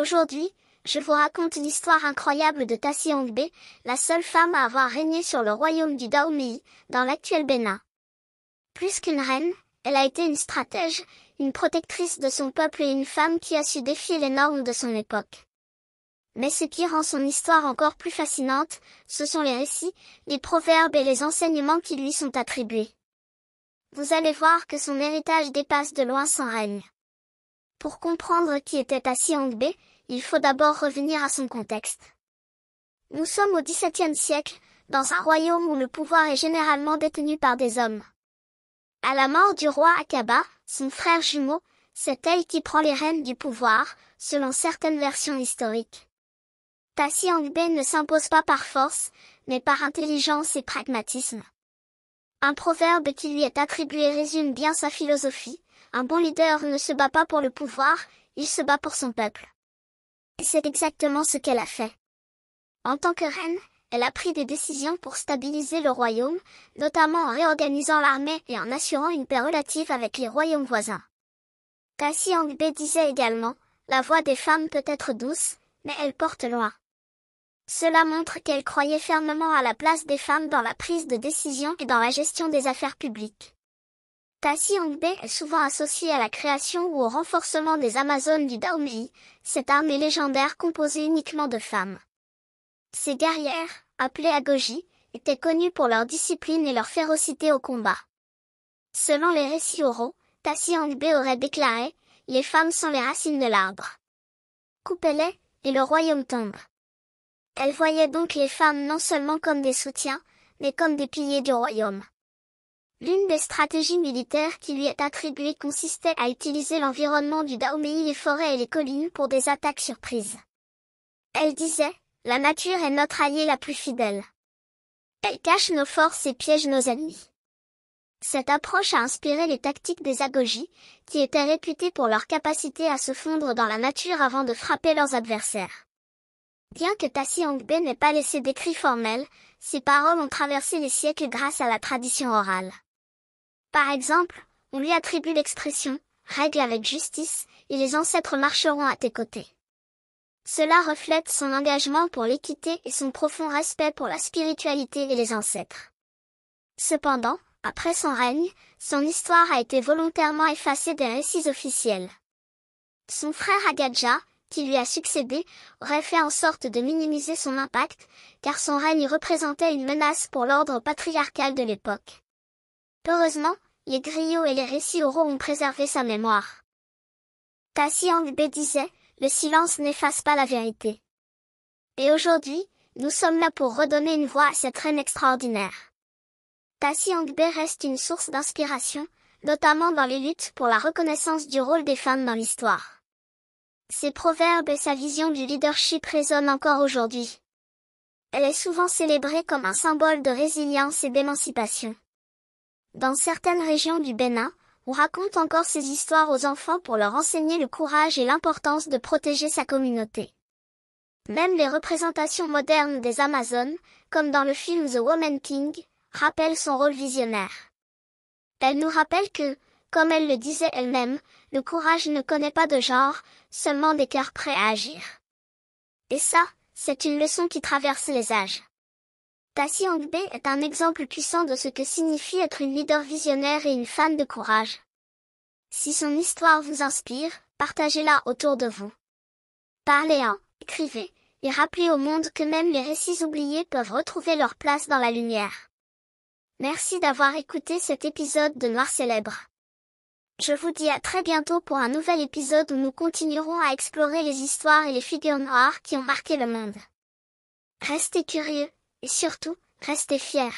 Aujourd'hui, je vous raconte l'histoire incroyable de Tassi Hongbe, la seule femme à avoir régné sur le royaume du Dahomey, dans l'actuel Bénin. Plus qu'une reine, elle a été une stratège, une protectrice de son peuple et une femme qui a su défier les normes de son époque. Mais ce qui rend son histoire encore plus fascinante, ce sont les récits, les proverbes et les enseignements qui lui sont attribués. Vous allez voir que son héritage dépasse de loin son règne. Pour comprendre qui était Tassi Hongbe, il faut d'abord revenir à son contexte. Nous sommes au XVIIe siècle, dans un royaume où le pouvoir est généralement détenu par des hommes. À la mort du roi Akaba, son frère jumeau, c'est elle qui prend les rênes du pouvoir, selon certaines versions historiques. Tassi Hongbe ne s'impose pas par force, mais par intelligence et pragmatisme. Un proverbe qui lui est attribué résume bien sa philosophie: un bon leader ne se bat pas pour le pouvoir, il se bat pour son peuple. Et c'est exactement ce qu'elle a fait. En tant que reine, elle a pris des décisions pour stabiliser le royaume, notamment en réorganisant l'armée et en assurant une paix relative avec les royaumes voisins. Tassi Hongbe disait également: la voix des femmes peut être douce, mais elle porte loin. Cela montre qu'elle croyait fermement à la place des femmes dans la prise de décision et dans la gestion des affaires publiques. Tassi Hongbe est souvent associée à la création ou au renforcement des Amazones du Dahomey, cette armée légendaire composée uniquement de femmes. Ces guerrières, appelées Agoji, étaient connues pour leur discipline et leur férocité au combat. Selon les récits oraux, Tassi Hongbe aurait déclaré: les femmes sont les racines de l'arbre. Coupez-les, et le royaume tombe. Elle voyait donc les femmes non seulement comme des soutiens, mais comme des piliers du royaume. L'une des stratégies militaires qui lui est attribuée consistait à utiliser l'environnement du Dahomey, les forêts et les collines pour des attaques surprises. Elle disait: la nature est notre alliée la plus fidèle. Elle cache nos forces et piège nos ennemis. Cette approche a inspiré les tactiques des Agoji, qui étaient réputés pour leur capacité à se fondre dans la nature avant de frapper leurs adversaires. Bien que Tassi Hongbe n'ait pas laissé d'écrit formel, ses paroles ont traversé les siècles grâce à la tradition orale. Par exemple, on lui attribue l'expression « règle avec justice » et les ancêtres marcheront à tes côtés. Cela reflète son engagement pour l'équité et son profond respect pour la spiritualité et les ancêtres. Cependant, après son règne, son histoire a été volontairement effacée des récits officiels. Son frère Agadja, qui lui a succédé, aurait fait en sorte de minimiser son impact, car son règne représentait une menace pour l'ordre patriarcal de l'époque. Heureusement, les griots et les récits oraux ont préservé sa mémoire. Tassi Hongbe disait: le silence n'efface pas la vérité. Et aujourd'hui, nous sommes là pour redonner une voix à cette reine extraordinaire. Tassi Hongbe reste une source d'inspiration, notamment dans les luttes pour la reconnaissance du rôle des femmes dans l'histoire. Ses proverbes et sa vision du leadership résonnent encore aujourd'hui. Elle est souvent célébrée comme un symbole de résilience et d'émancipation. Dans certaines régions du Bénin, on raconte encore ces histoires aux enfants pour leur enseigner le courage et l'importance de protéger sa communauté. Même les représentations modernes des Amazones, comme dans le film The Woman King, rappellent son rôle visionnaire. Elle nous rappelle que, comme elle le disait elle-même, le courage ne connaît pas de genre, seulement des cœurs prêts à agir. Et ça, c'est une leçon qui traverse les âges. Tassi Hongbe est un exemple puissant de ce que signifie être une leader visionnaire et une femme de courage. Si son histoire vous inspire, partagez-la autour de vous. Parlez-en, écrivez, et rappelez au monde que même les récits oubliés peuvent retrouver leur place dans la lumière. Merci d'avoir écouté cet épisode de Noir Célèbre. Je vous dis à très bientôt pour un nouvel épisode où nous continuerons à explorer les histoires et les figures noires qui ont marqué le monde. Restez curieux, et surtout, restez fiers.